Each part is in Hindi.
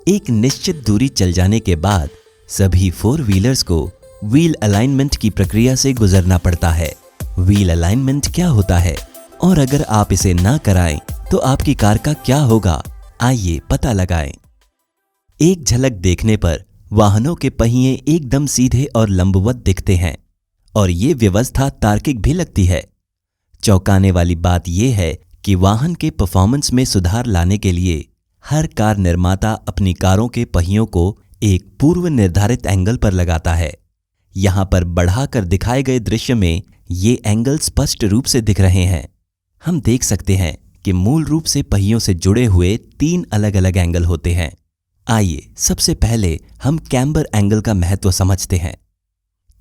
एक निश्चित दूरी चल जाने के बाद सभी फोर व्हीलर्स को व्हील अलाइनमेंट की प्रक्रिया से गुजरना पड़ता है। व्हील अलाइनमेंट क्या होता है और अगर आप इसे ना कराएं तो आपकी कार का क्या होगा, आइए पता लगाएं। एक झलक देखने पर वाहनों के पहिए एकदम सीधे और लंबवत दिखते हैं और ये व्यवस्था तार्किक भी लगती है। चौंकाने वाली बात यह है कि वाहन के परफॉर्मेंस में सुधार लाने के लिए हर कार निर्माता अपनी कारों के पहियों को एक पूर्व निर्धारित एंगल पर लगाता है। यहां पर बढ़ाकर दिखाए गए दृश्य में ये एंगल स्पष्ट रूप से दिख रहे हैं। हम देख सकते हैं कि मूल रूप से पहियों से जुड़े हुए 3 अलग अलग एंगल होते हैं। आइए सबसे पहले हम कैम्बर एंगल का महत्व समझते हैं।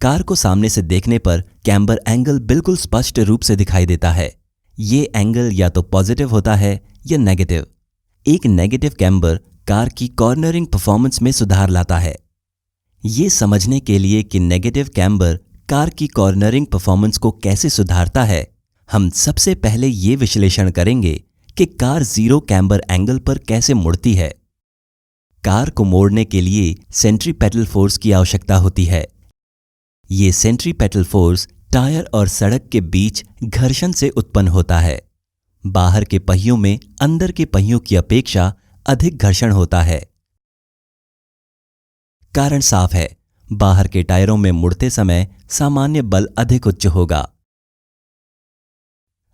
कार को सामने से देखने पर कैम्बर एंगल बिल्कुल स्पष्ट रूप से दिखाई देता है। ये एंगल या तो पॉजिटिव होता है या नेगेटिव। एक नेगेटिव कैम्बर कार की कॉर्नरिंग परफॉर्मेंस में सुधार लाता है। ये समझने के लिए कि नेगेटिव कैम्बर कार की कॉर्नरिंग परफॉर्मेंस को कैसे सुधारता है, हम सबसे पहले ये विश्लेषण करेंगे कि कार जीरो कैम्बर एंगल पर कैसे मुड़ती है। कार को मोड़ने के लिए सेंट्रीपेटल फोर्स की आवश्यकता होती है। ये सेंट्रीपेटल फोर्स टायर और सड़क के बीच घर्षण से उत्पन्न होता है। बाहर के पहियों में अंदर के पहियों की अपेक्षा अधिक घर्षण होता है। कारण साफ है, बाहर के टायरों में मुड़ते समय सामान्य बल अधिक उच्च होगा।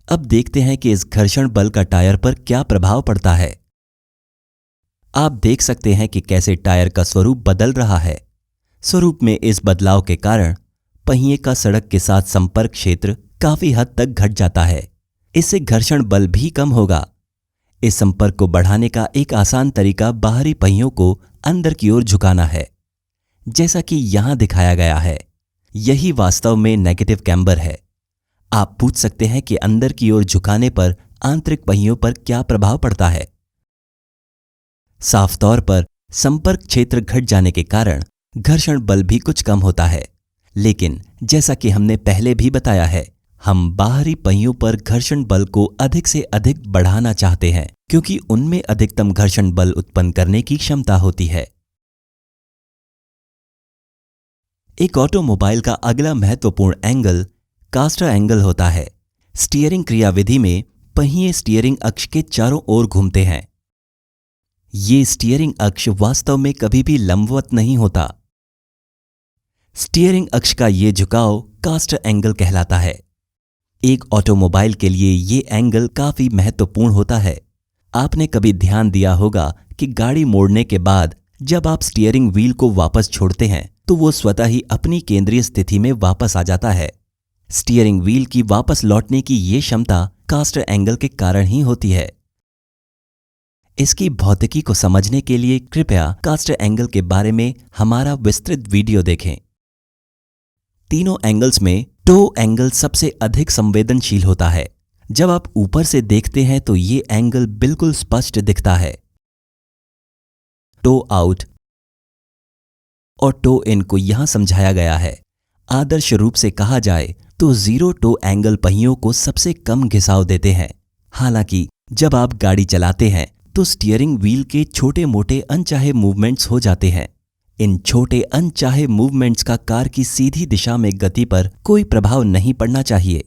अब देखते हैं कि इस घर्षण बल का टायर पर क्या प्रभाव पड़ता है। आप देख सकते हैं कि कैसे टायर का स्वरूप बदल रहा है। स्वरूप में इस बदलाव के कारण पहिए का सड़क के साथ संपर्क क्षेत्र काफी हद तक घट जाता है। इससे घर्षण बल भी कम होगा। इस संपर्क को बढ़ाने का एक आसान तरीका बाहरी पहियों को अंदर की ओर झुकाना है, जैसा कि यहां दिखाया गया है। यही वास्तव में नेगेटिव कैम्बर है। आप पूछ सकते हैं कि अंदर की ओर झुकाने पर आंतरिक पहियों पर क्या प्रभाव पड़ता है। साफ तौर पर संपर्क क्षेत्र घट जाने के कारण घर्षण बल भी कुछ कम होता है, लेकिन जैसा कि हमने पहले भी बताया है, हम बाहरी पहियों पर घर्षण बल को अधिक से अधिक बढ़ाना चाहते हैं क्योंकि उनमें अधिकतम घर्षण बल उत्पन्न करने की क्षमता होती है। एक ऑटोमोबाइल का अगला महत्वपूर्ण एंगल कास्टर एंगल होता है। स्टीयरिंग क्रियाविधि में पहिए स्टीयरिंग अक्ष के चारों ओर घूमते हैं। ये स्टीयरिंग अक्ष वास्तव में कभी भी लंबवत नहीं होता। स्टीयरिंग अक्ष का ये झुकाव कास्टर एंगल कहलाता है। एक ऑटोमोबाइल के लिए ये एंगल काफी महत्वपूर्ण होता है। आपने कभी ध्यान दिया होगा कि गाड़ी मोड़ने के बाद जब आप स्टीयरिंग व्हील को वापस छोड़ते हैं तो वो स्वतः ही अपनी केंद्रीय स्थिति में वापस आ जाता है। स्टीयरिंग व्हील की वापस लौटने की ये क्षमता कास्टर एंगल के कारण ही होती है। इसकी भौतिकी को समझने के लिए कृपया कास्टर एंगल के बारे में हमारा विस्तृत वीडियो देखें। तीनों एंगल्स में टो एंगल सबसे अधिक संवेदनशील होता है। जब आप ऊपर से देखते हैं तो ये एंगल बिल्कुल स्पष्ट दिखता है। टो आउट और टो इन को यहां समझाया गया है। आदर्श रूप से कहा जाए तो जीरो टो एंगल पहियों को सबसे कम घिसाव देते हैं। हालांकि जब आप गाड़ी चलाते हैं तो स्टीयरिंग व्हील के छोटे मोटे अनचाहे मूवमेंट्स हो जाते हैं। इन छोटे अनचाहे मूवमेंट्स का कार की सीधी दिशा में गति पर कोई प्रभाव नहीं पड़ना चाहिए।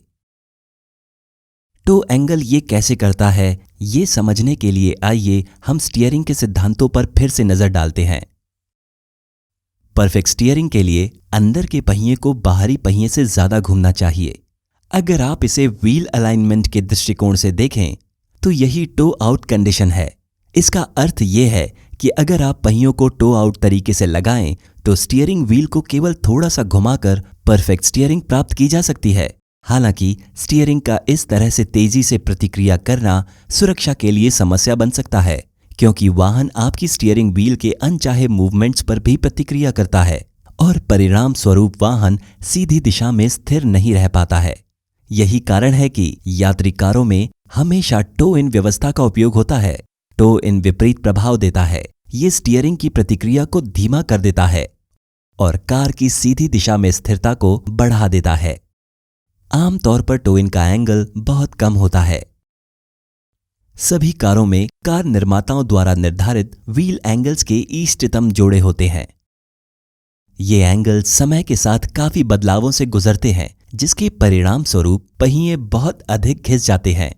टो एंगल ये कैसे करता है, ये समझने के लिए आइए हम स्टीयरिंग के सिद्धांतों पर फिर से नजर डालते हैं। परफेक्ट स्टीयरिंग के लिए अंदर के पहिए को बाहरी पहिए से ज्यादा घूमना चाहिए। अगर आप इसे व्हील अलाइनमेंट के दृष्टिकोण से देखें तो यही टो आउट कंडीशन है। इसका अर्थ यह है कि अगर आप पहियों को टो आउट तरीके से लगाएं तो स्टीयरिंग व्हील को केवल थोड़ा सा घुमाकर परफेक्ट स्टीयरिंग प्राप्त की जा सकती है। हालांकि स्टीयरिंग का इस तरह से तेजी से प्रतिक्रिया करना सुरक्षा के लिए समस्या बन सकता है, क्योंकि वाहन आपकी स्टीयरिंग व्हील के अनचाहे मूवमेंट्स पर भी प्रतिक्रिया करता है और परिणाम स्वरूप वाहन सीधी दिशा में स्थिर नहीं रह पाता है। यही कारण है कि यात्री कारों में हमेशा टो इन व्यवस्था का उपयोग होता है। टो इन विपरीत प्रभाव देता है। ये स्टीयरिंग की प्रतिक्रिया को धीमा कर देता है और कार की सीधी दिशा में स्थिरता को बढ़ा देता है। आमतौर पर टो इन का एंगल बहुत कम होता है। सभी कारों में कार निर्माताओं द्वारा निर्धारित व्हील एंगल्स के इष्टतम जोड़े होते हैं। ये एंगल्स समय के साथ काफी बदलावों से गुजरते हैं, जिसके परिणाम स्वरूप पहिए बहुत अधिक घिस जाते हैं।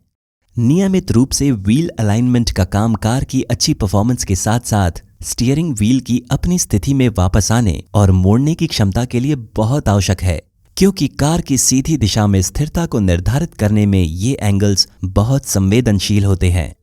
नियमित रूप से व्हील अलाइनमेंट का काम कार की अच्छी परफॉर्मेंस के साथ साथ स्टीयरिंग व्हील की अपनी स्थिति में वापस आने और मोड़ने की क्षमता के लिए बहुत आवश्यक है, क्योंकि कार की सीधी दिशा में स्थिरता को निर्धारित करने में ये एंगल्स बहुत संवेदनशील होते हैं।